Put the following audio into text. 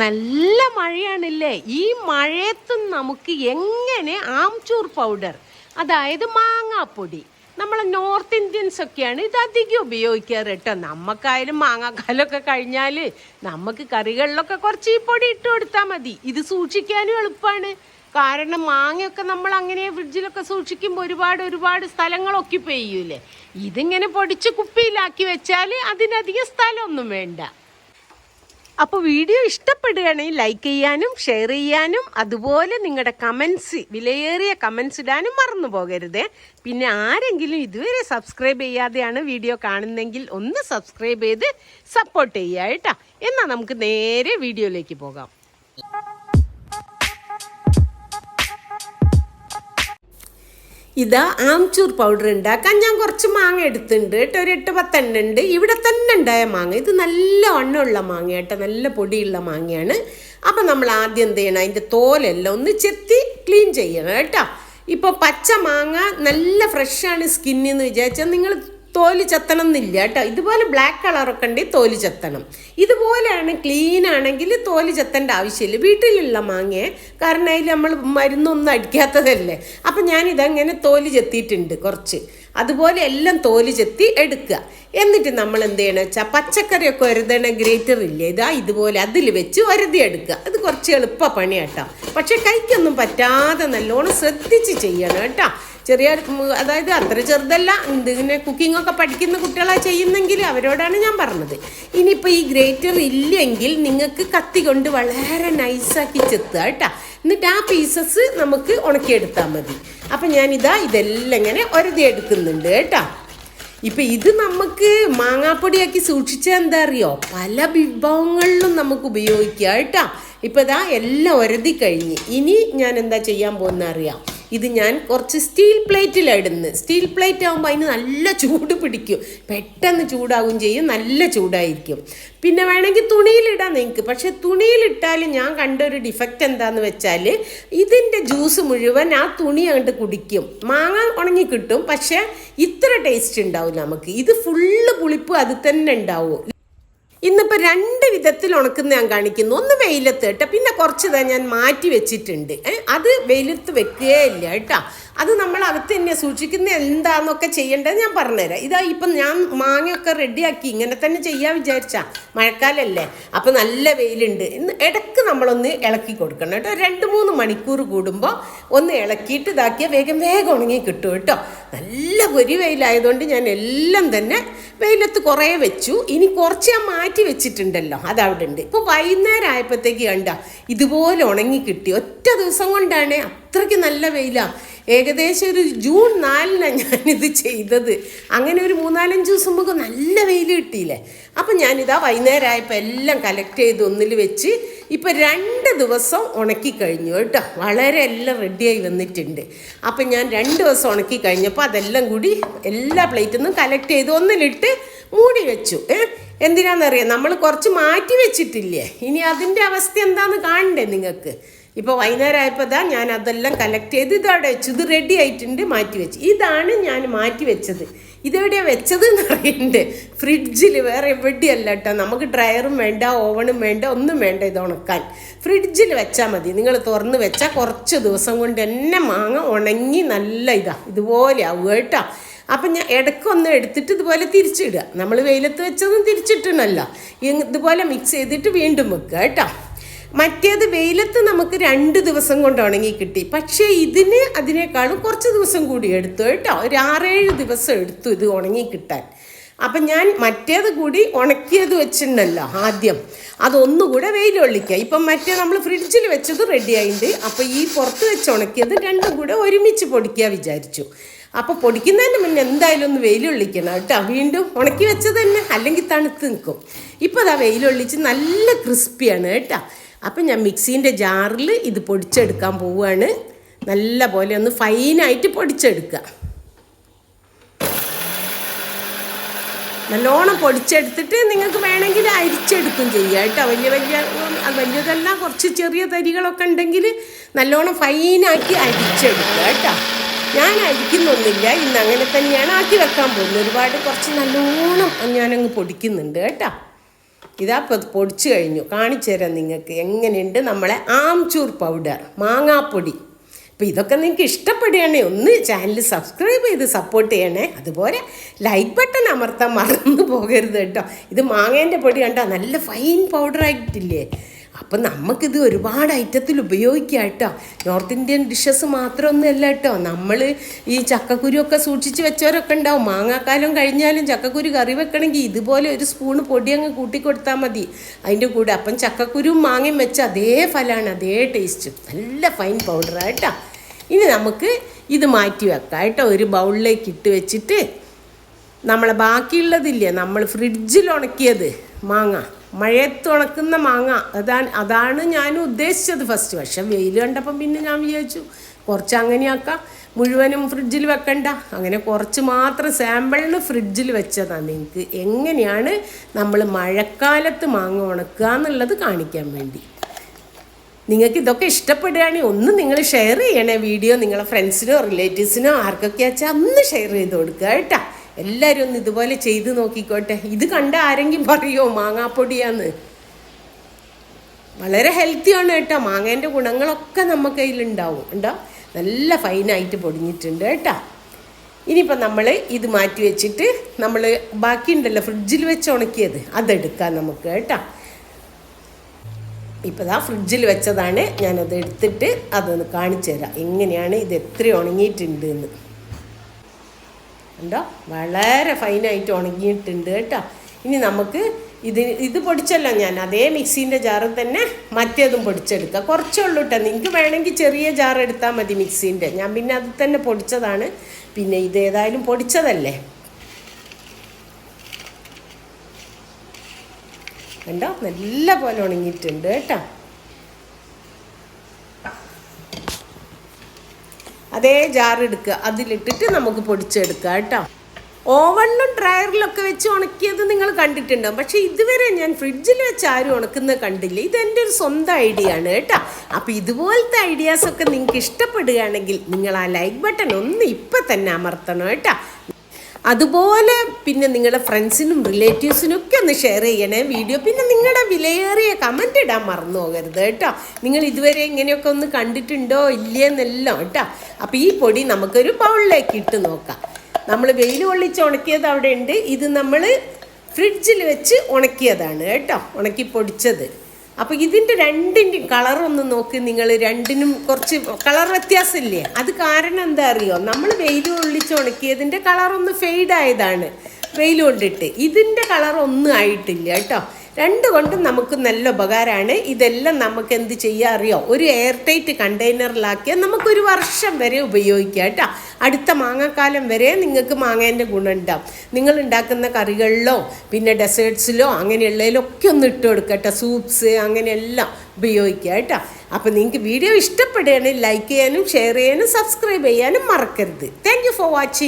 നല്ല മഴയാണല്ലേ. ഈ മഴയത്തും നമുക്ക് എങ്ങനെ ആംചൂർ പൗഡർ, അതായത് മാങ്ങാപ്പൊടി, നമ്മളെ നോർത്ത് ഇന്ത്യൻസ് ഒക്കെയാണ് ഇത് അധികം ഉപയോഗിക്കാറ് കേട്ടോ. നമുക്കായാലും മാങ്ങാക്കാലമൊക്കെ കഴിഞ്ഞാൽ നമുക്ക് കറികളിലൊക്കെ കുറച്ച് ഈ പൊടി ഇട്ട് കൊടുത്താൽ മതി. ഇത് സൂക്ഷിക്കാനും എളുപ്പമാണ്. കാരണം മാങ്ങയൊക്കെ നമ്മൾ അങ്ങനെ ഫ്രിഡ്ജിലൊക്കെ സൂക്ഷിക്കുമ്പോൾ ഒരുപാട് സ്ഥലങ്ങളൊക്കെ പെയ്യൂലേ. ഇതിങ്ങനെ പൊടിച്ച് കുപ്പിയിലാക്കി വെച്ചാൽ അതിനധികം സ്ഥലമൊന്നും വേണ്ട. അപ്പോൾ വീഡിയോ ഇഷ്ടപ്പെടുകയാണെങ്കിൽ ലൈക്ക് ചെയ്യാനും ഷെയർ ചെയ്യാനും അതുപോലെ നിങ്ങളുടെ കമൻസ്, വിലയേറിയ കമൻസ് ഇടാനും മറന്നു പോകരുതേ. പിന്നെ ആരെങ്കിലും ഇതുവരെ സബ്സ്ക്രൈബ് ചെയ്യാതെയാണ് വീഡിയോ കാണുന്നതെങ്കിൽ ഒന്ന് സബ്സ്ക്രൈബ് ചെയ്ത് സപ്പോർട്ട് ചെയ്യുക കേട്ടോ. എന്നാൽ നമുക്ക് നേരെ വീഡിയോയിലേക്ക് പോകാം. ഇതാ ആംചൂർ പൗഡർ ഉണ്ടാക്കാൻ ഞാൻ കുറച്ച് മാങ്ങ എടുത്തിട്ടുണ്ട് കേട്ടോ. ഒരു 8-10 എണ്ണം ഉണ്ട്. ഇവിടെ തന്നെ ഉണ്ടായ മാങ്ങ. ഇത് നല്ല വണ്ണമുള്ള മാങ്ങ കേട്ടോ, നല്ല പൊടിയുള്ള മാങ്ങയാണ്. അപ്പം നമ്മൾ ആദ്യം എന്ത് ചെയ്യണം, അതിൻ്റെ തോലെല്ലാം ഒന്ന് ചെത്തി ക്ലീൻ ചെയ്യണം കേട്ടോ. ഇപ്പോൾ പച്ച മാങ്ങ നല്ല ഫ്രഷാണ് സ്കിന്നെന്ന് വിചാരിച്ചാൽ നിങ്ങൾ തോല് ചെത്തണം എന്നില്ല കേട്ടോ. ഇതുപോലെ ബ്ലാക്ക് കളറൊക്കെ ഉണ്ടെങ്കിൽ തോല് ചെത്തണം. ഇതുപോലെയാണ് ക്ലീൻ ആണെങ്കിൽ തോല് ചെത്തേണ്ട ആവശ്യമില്ല. വീട്ടിലുള്ള മാങ്ങയെ, കാരണം അതിൽ നമ്മൾ മരുന്നൊന്നും അടിക്കാത്തതല്ലേ. അപ്പം ഞാനിതങ്ങനെ തോല് ചെത്തിയിട്ടുണ്ട് കുറച്ച്. അതുപോലെ എല്ലാം തോല് ചെത്തി എടുക്കുക. എന്നിട്ട് നമ്മൾ എന്ത് ചെയ്യണം വെച്ചാൽ പച്ചക്കറിയൊക്കെ ഒരതണ ഗ്രേറ്റർ ഇല്ലേ, ഇതുപോലെ അതിൽ വെച്ച് ഒരതി എടുക്കുക. അത് കുറച്ച് എളുപ്പ പണി കേട്ടോ. പക്ഷെ കൈക്കൊന്നും പറ്റാതെ നല്ലോണം ശ്രദ്ധിച്ച് ചെയ്യണം കേട്ടോ. ചെറിയ, അതായത് അത്ര ചെറുതല്ല, ഇതിങ്ങനെ കുക്കിങ്ങൊക്കെ പഠിക്കുന്ന കുട്ടികളാണ് ചെയ്യുന്നെങ്കിൽ അവരോടാണ് ഞാൻ പറഞ്ഞത്. ഇനിയിപ്പോൾ ഈ ഗ്രേറ്റർ ഇല്ലെങ്കിൽ നിങ്ങൾക്ക് കത്തി കൊണ്ട് വളരെ നൈസാക്കി ചെത്തുക കേട്ടോ. എന്നിട്ട് ആ പീസസ് നമുക്ക് ഉണക്കിയെടുത്താൽ മതി. അപ്പം ഇതെല്ലാം ഇങ്ങനെ ഒരതി എടുക്കുന്നുണ്ട് കേട്ടോ. ഇപ്പം ഇത് നമുക്ക് മാങ്ങാപ്പൊടിയാക്കി സൂക്ഷിച്ചാൽ എന്താ അറിയോ, പല വിഭവങ്ങളിലും നമുക്ക് ഉപയോഗിക്കാം കേട്ടോ. ഇപ്പം എല്ലാം ഒരതി കഴിഞ്ഞ് ഇനി ഞാൻ എന്താ ചെയ്യാൻ പോകുന്ന അറിയാം. ഇത് ഞാൻ കുറച്ച് സ്റ്റീൽ പ്ലേറ്റിലിടുന്നു. സ്റ്റീൽ പ്ലേറ്റ് ആകുമ്പോൾ അതിന് നല്ല ചൂട് പിടിക്കും, പെട്ടെന്ന് ചൂടാകും ചെയ്യും, നല്ല ചൂടായിരിക്കും. പിന്നെ വേണമെങ്കിൽ തുണിയിലിടാം നിങ്ങൾക്ക്. പക്ഷെ തുണിയിലിട്ടാൽ ഞാൻ കണ്ടൊരു ഡിഫക്റ്റ് എന്താണെന്ന് വെച്ചാൽ ഇതിൻ്റെ ജ്യൂസ് മുഴുവൻ ആ തുണി അങ്ങോട്ട് കുടിക്കും. മാങ്ങ ഉണങ്ങി കിട്ടും, പക്ഷെ ഇത്ര ടേസ്റ്റ് ഉണ്ടാവില്ല നമുക്ക്. ഇത് ഫുള്ള് പുളിപ്പ് അത് തന്നെ ഉണ്ടാവും. ഇന്നിപ്പോൾ 2 വിധത്തിൽ ഉണക്കുന്ന ഞാൻ കാണിക്കുന്നു. ഒന്ന് വെയിലത്ത് കേട്ടോ, പിന്നെ കുറച്ച് ഞാൻ മാറ്റി വെച്ചിട്ടുണ്ട്. അത് വെയിലത്ത് വെക്കുകയില്ല കേട്ടോ. അത് നമ്മൾ അകത്ത് തന്നെ സൂക്ഷിക്കുന്ന എന്താണെന്നൊക്കെ ചെയ്യേണ്ടത് ഞാൻ പറഞ്ഞുതരാം. ഇപ്പം ഞാൻ മാങ്ങയൊക്കെ റെഡിയാക്കി ഇങ്ങനെ തന്നെ ചെയ്യാൻ വിചാരിച്ചാൽ മഴക്കാലല്ലേ, അപ്പം നല്ല വെയിലുണ്ട്. ഇടയ്ക്ക് നമ്മളൊന്ന് ഇളക്കി കൊടുക്കണം കേട്ടോ. 2-3 മണിക്കൂർ കൂടുമ്പോൾ ഒന്ന് ഇളക്കിയിട്ട് ഇതാക്കിയാൽ വേഗം ഉണങ്ങി കിട്ടും കേട്ടോ. നല്ല പൊരി വെയിലായതുകൊണ്ട് ഞാൻ എല്ലാം തന്നെ വെയിലത്ത് കുറേ വെച്ചു. ഇനി കുറച്ച് ഞാൻ മാറ്റി വെച്ചിട്ടുണ്ടല്ലോ, അതവിടെ ഉണ്ട്. ഇപ്പോൾ വൈകുന്നേരം ആയപ്പോഴത്തേക്ക് ഇതുപോലെ ഉണങ്ങി കിട്ടി. ഒറ്റ ദിവസം കൊണ്ടാണ്, അത്രയ്ക്ക് നല്ല വെയിലാണ്. ഏകദേശം ഒരു ജൂൺ 4-നാണ് ഞാനിത് ചെയ്തത്. അങ്ങനെ ഒരു 3-4 ദിവസം മുമ്പ് നല്ല വെയിൽ കിട്ടിയില്ലേ. അപ്പം വൈകുന്നേരം ആയപ്പോൾ എല്ലാം കളക്ട് ചെയ്ത് ഒന്നിൽ വെച്ച് ഇപ്പം 2 ദിവസം ഉണക്കി കഴിഞ്ഞു കേട്ടോ. വളരെ എല്ലാം റെഡിയായി വന്നിട്ടുണ്ട്. അപ്പം ഞാൻ 2 ദിവസം ഉണക്കി കഴിഞ്ഞപ്പോൾ അതെല്ലാം കൂടി എല്ലാ പ്ലേറ്റിൽ നിന്നും കളക്ട് ചെയ്ത് ഒന്നിലിട്ട് മൂടി വെച്ചു. എന്തിനാണെന്നറിയാം, നമ്മൾ കുറച്ച് മാറ്റി വെച്ചിട്ടില്ലേ, ഇനി അതിൻ്റെ അവസ്ഥ എന്താണെന്ന് കാണണ്ടേ നിങ്ങൾക്ക്. ഇപ്പോൾ വൈകുന്നേരം ആയപ്പോൾ ഞാൻ അതെല്ലാം കളക്ട് ചെയ്ത് ഇതവിടെ വെച്ചു. ഇത് റെഡി ആയിട്ടുണ്ട്, മാറ്റി വെച്ച്. ഇതാണ് ഞാൻ മാറ്റി വെച്ചത്. ഇതെവിടെയാണ് വെച്ചത് എന്ന് അറിയണ്ട്, ഫ്രിഡ്ജിൽ, വേറെ എവിടെയല്ല കേട്ടോ. നമുക്ക് ഡ്രയറും വേണ്ട, ഓവണും വേണ്ട, ഒന്നും വേണ്ട. ഇത് ഉണക്കാൻ ഫ്രിഡ്ജിൽ വെച്ചാൽ മതി. നിങ്ങൾ തുറന്ന് വെച്ചാൽ കുറച്ച് ദിവസം കൊണ്ട് തന്നെ മാങ്ങ ഉണങ്ങി നല്ല ഇതുപോലെ ആവുക കേട്ടോ. അപ്പം ഞാൻ ഇടയ്ക്കൊന്ന് എടുത്തിട്ട് ഇതുപോലെ തിരിച്ചിടുക. നമ്മൾ വെയിലത്ത് വെച്ചതും തിരിച്ചിട്ടണല്ലോ, ഇതുപോലെ മിക്സ് ചെയ്തിട്ട് വീണ്ടും വെക്കുക കേട്ടോ. മറ്റേത് വെയിലത്ത് നമുക്ക് 2 ദിവസം കൊണ്ട് ഉണങ്ങി കിട്ടി. പക്ഷേ അതിനേക്കാളും കുറച്ച് ദിവസം കൂടി എടുത്തു കേട്ടോ. ഒരു 6-7 ദിവസം എടുത്തു ഇത് ഉണങ്ങി കിട്ടാൻ. അപ്പം ഞാൻ മറ്റേത് കൂടി ഉണക്കിയത് വെച്ചിട്ടുണ്ടല്ലോ ആദ്യം, അതൊന്നുകൂടെ വെയിലൊള്ളിക്കുക. ഇപ്പം മറ്റേ നമ്മൾ ഫ്രിഡ്ജിൽ വെച്ചത് റെഡി ആയിട്ടുണ്ട്. അപ്പോൾ ഈ പുറത്ത് വെച്ച് ഉണക്കിയത് രണ്ടും കൂടെ ഒരുമിച്ച് പൊടിക്കുക വിചാരിച്ചു. അപ്പോൾ പൊടിക്കുന്നതിന് മുന്നേ എന്തായാലും ഒന്ന് വെയിലൊള്ളിക്കണം കേട്ടോ. വീണ്ടും ഉണക്കി വെച്ചത് തന്നെ, അല്ലെങ്കിൽ തണുത്ത് നിൽക്കും. ഇപ്പോൾ വെയിലൊള്ളിച്ച് നല്ല ക്രിസ്പിയാണ് കേട്ടോ. അപ്പം ഞാൻ മിക്സീൻ്റെ ജാറിൽ ഇത് പൊടിച്ചെടുക്കാൻ പോവുകയാണ്. നല്ല പോലെ ഒന്ന് ഫൈനായിട്ട് പൊടിച്ചെടുക്കുക. നല്ലോണം പൊടിച്ചെടുത്തിട്ട് നിങ്ങൾക്ക് വേണമെങ്കിൽ അരിച്ചെടുക്കും ചെയ്യുക കേട്ടോ. വലിയതെല്ലാം കുറച്ച് ചെറിയ തരികളൊക്കെ ഉണ്ടെങ്കിൽ നല്ലോണം ഫൈനാക്കി അരിച്ചെടുക്കുക കേട്ടോ. ഞാൻ അരിക്കുന്നൊന്നുമില്ല, ഇന്ന് അങ്ങനെ തന്നെയാണ് ആക്കി വെക്കാൻ പോകുന്നത്. കുറച്ച് നല്ലോണം ഞാനങ്ങ് പൊടിക്കുന്നുണ്ട് കേട്ടോ. ഇതാ പൊടിച്ച് കഴിഞ്ഞു. കാണിച്ചു തരാം നിങ്ങൾക്ക് എങ്ങനെയുണ്ട് നമ്മളെ ആംചൂർ പൗഡർ, മാങ്ങാപ്പൊടി. അപ്പോൾ ഇതൊക്കെ നിങ്ങൾക്ക് ഇഷ്ടപ്പെടുകയാണെങ്കിൽ ഒന്ന് ചാനൽ സബ്സ്ക്രൈബ് ചെയ്ത് സപ്പോർട്ട് ചെയ്യണേ. അതുപോലെ ലൈക്ക് ബട്ടൺ അമർത്താൻ മറന്നു പോകരുത് കേട്ടോ. ഇത് മാങ്ങേൻ്റെ പൊടി കണ്ടോ, നല്ല ഫൈൻ പൗഡർ ആയിട്ടില്ലേ. അപ്പം നമുക്കിത് ഒരുപാട് ഐറ്റത്തിൽ ഉപയോഗിക്കാം കേട്ടോ. നോർത്ത് ഇന്ത്യൻ ഡിഷസ് മാത്രമൊന്നുമല്ല കേട്ടോ. നമ്മൾ ഈ ചക്കക്കുരുവൊക്കെ സൂക്ഷിച്ച് വെച്ചവരൊക്കെ ഉണ്ടാവും. മാങ്ങാക്കാലം കഴിഞ്ഞാലും ചക്കക്കുരു കറി വെക്കണമെങ്കിൽ ഇതുപോലെ ഒരു സ്പൂണ് പൊടി അങ്ങ് കൂട്ടിക്കൊടുത്താൽ മതി അതിൻ്റെ കൂടെ. അപ്പം ചക്കക്കുരുവും മാങ്ങയും വെച്ച അതേ ഫലമാണ്, അതേ ടേസ്റ്റ്. നല്ല ഫൈൻ പൗഡറാണ് കേട്ടോ. ഇനി നമുക്ക് ഇത് മാറ്റി വെക്കാം കേട്ടോ. ഒരു ബൗളിലേക്ക് ഇട്ട് വെച്ചിട്ട് നമ്മളെ ബാക്കിയുള്ളതില്ലേ, നമ്മൾ ഫ്രിഡ്ജിൽ ഉണക്കിയത് മാങ്ങ, മഴയത്ത് ഉണക്കുന്ന മാങ്ങ, അതാണ് ഞാൻ ഉദ്ദേശിച്ചത് ഫസ്റ്റ്. പക്ഷെ വെയിൽ കണ്ടപ്പം പിന്നെ ഞാൻ വിചാരിച്ചു കുറച്ച് അങ്ങനെയാക്കാം, മുഴുവനും ഫ്രിഡ്ജിൽ വെക്കണ്ട. അങ്ങനെ കുറച്ച് മാത്രം സാമ്പിളിന് ഫ്രിഡ്ജിൽ വെച്ചതാണ് നിങ്ങൾക്ക് എങ്ങനെയാണ് നമ്മൾ മഴക്കാലത്ത് മാങ്ങ ഉണക്കുക എന്നുള്ളത് കാണിക്കാൻ വേണ്ടി. നിങ്ങൾക്ക് ഇതൊക്കെ ഇഷ്ടപ്പെടുകയാണെങ്കിൽ ഒന്ന് നിങ്ങൾ ഷെയർ ചെയ്യണേ വീഡിയോ. നിങ്ങളെ ഫ്രണ്ട്സിനോ റിലേറ്റീവ്സിനോ ആർക്കൊക്കെ വെച്ചാൽ ഒന്ന് ഷെയർ ചെയ്ത് കൊടുക്കുക കേട്ടോ. എല്ലാവരും ഒന്ന് ഇതുപോലെ ചെയ്ത് നോക്കിക്കോട്ടെ. ഇത് കണ്ട ആരെങ്കിലും പറയുമോ മാങ്ങാപ്പൊടിയാന്ന്? വളരെ ഹെൽത്തിയാണ് കേട്ടോ. മാങ്ങേൻ്റെ ഗുണങ്ങളൊക്കെ നമുക്ക് കയ്യിലുണ്ടാവും. ഉണ്ടോ, നല്ല ഫൈനായിട്ട് പൊടിഞ്ഞിട്ടുണ്ട് കേട്ടോ. ഇനിയിപ്പോൾ നമ്മൾ ഇത് മാറ്റി വെച്ചിട്ട് നമ്മൾ ബാക്കിയുണ്ടല്ലോ ഫ്രിഡ്ജിൽ വെച്ച് ഉണക്കിയത്, അതെടുക്കാം നമുക്ക് കേട്ടോ. ഇപ്പോൾ ദാ ഫ്രിഡ്ജിൽ വെച്ചതാണ്, ഞാനത് എടുത്തിട്ട് അതൊന്ന് കാണിച്ചു തരാം എങ്ങനെയാണ് ഇത് എത്ര ഉണങ്ങിയിട്ടുണ്ട് എന്ന്. ഉണ്ടോ, വളരെ ഫൈനായിട്ട് ഉണങ്ങിയിട്ടുണ്ട് കേട്ടോ. ഇനി നമുക്ക് ഇത് പൊടിച്ചല്ലോ ഞാൻ, അതേ മിക്സീൻ്റെ ജാറിൽ തന്നെ മറ്റേതും പൊടിച്ചെടുക്കാം. കുറച്ചേ ഉള്ളൂ കേട്ടോ. നിങ്ങൾക്ക് വേണമെങ്കിൽ ചെറിയ ജാർ എടുത്താൽ മതി മിക്സീൻ്റെ. ഞാൻ പിന്നെ അത് തന്നെ പൊടിച്ചതാണ്. പിന്നെ ഇതേതായാലും പൊടിച്ചതല്ലേ. കണ്ടോ, നല്ല പോലെ ഉണങ്ങിയിട്ടുണ്ട് കേട്ടോ. അതേ ജാർ എടുക്കുക, അതിലിട്ടിട്ട് നമുക്ക് പൊടിച്ചെടുക്കാം കേട്ടോ. ഓവണിലും ഡ്രയറിലൊക്കെ വെച്ച് ഉണക്കിയത് നിങ്ങൾ കണ്ടിട്ടുണ്ടാവും. പക്ഷേ ഇതുവരെ ഞാൻ ഫ്രിഡ്ജിൽ വെച്ച് ആരും ഉണക്കുന്നത് കണ്ടില്ല. ഇതെൻ്റെ ഒരു സ്വന്തം ഐഡിയ ആണ് കേട്ടോ. അപ്പോൾ ഇതുപോലത്തെ ഐഡിയാസൊക്കെ നിങ്ങൾക്ക് ഇഷ്ടപ്പെടുകയാണെങ്കിൽ നിങ്ങൾ ആ ലൈക്ക് ബട്ടൺ ഒന്ന് ഇപ്പം തന്നെ അമർത്തണം കേട്ടോ. അതുപോലെ പിന്നെ നിങ്ങളുടെ ഫ്രണ്ട്സിനും റിലേറ്റീവ്സിനും ഒക്കെ ഒന്ന് ഷെയർ ചെയ്യണേ വീഡിയോ. പിന്നെ നിങ്ങളുടെ വിലയേറിയ കമൻ്റ് ഇടാൻ മറന്നു പോകരുത് കേട്ടോ. നിങ്ങൾ ഇതുവരെ ഇങ്ങനെയൊക്കെ ഒന്ന് കണ്ടിട്ടുണ്ടോ ഇല്ലയെന്നെല്ലാം കേട്ടോ. അപ്പോൾ ഈ പൊടി നമുക്കൊരു ബൗളിലേക്ക് ഇട്ട് നോക്കാം. നമ്മൾ വെയിൽ കൊള്ളിച്ച് ഉണക്കിയത് അവിടെ ഉണ്ട്. ഇത് നമ്മൾ ഫ്രിഡ്ജിൽ വെച്ച് ഉണക്കിയതാണ് കേട്ടോ, ഉണക്കി പൊടിച്ചത്. അപ്പോൾ ഇതിൻ്റെ രണ്ടിൻ്റെയും കളറൊന്ന് നോക്ക് നിങ്ങൾ. രണ്ടിനും കുറച്ച് കളർ വ്യത്യാസമില്ലേ? അത് കാരണം എന്താ അറിയോ, നമ്മൾ വെയിൽ കൊള്ളിച്ച് ഉണക്കിയതിൻ്റെ കളറൊന്ന് ഫെയ്ഡായതാണ് വെയിൽ കൊണ്ടിട്ട്. ഇതിൻ്റെ കളറൊന്നും ആയിട്ടില്ല കേട്ടോ. രണ്ട് കൊണ്ടും നമുക്ക് നല്ല ഉപകാരമാണ്. ഇതെല്ലാം നമുക്ക് എന്ത് ചെയ്യാൻ അറിയോ, ഒരു എയർ ടൈറ്റ് കണ്ടെയ്നറിലാക്കിയാൽ നമുക്കൊരു വർഷം വരെ ഉപയോഗിക്കാം കേട്ടോ. അടുത്ത മാങ്ങാക്കാലം വരെ നിങ്ങൾക്ക് മാങ്ങേൻ്റെ ഗുണം ഉണ്ടാവും. നിങ്ങൾ ഉണ്ടാക്കുന്ന കറികളിലോ പിന്നെ ഡെസേർട്ട്സിലോ അങ്ങനെയുള്ളതിലൊക്കെ ഒന്ന് ഇട്ട് കൊടുക്കട്ടെ. സൂപ്സ് അങ്ങനെയെല്ലാം ഉപയോഗിക്കുക കേട്ടോ. അപ്പോൾ നിങ്ങൾക്ക് വീഡിയോ ഇഷ്ടപ്പെടുകയാണെങ്കിൽ ലൈക്ക് ചെയ്യാനും ഷെയർ ചെയ്യാനും സബ്സ്ക്രൈബ് ചെയ്യാനും മറക്കരുത്. Thank you for watching.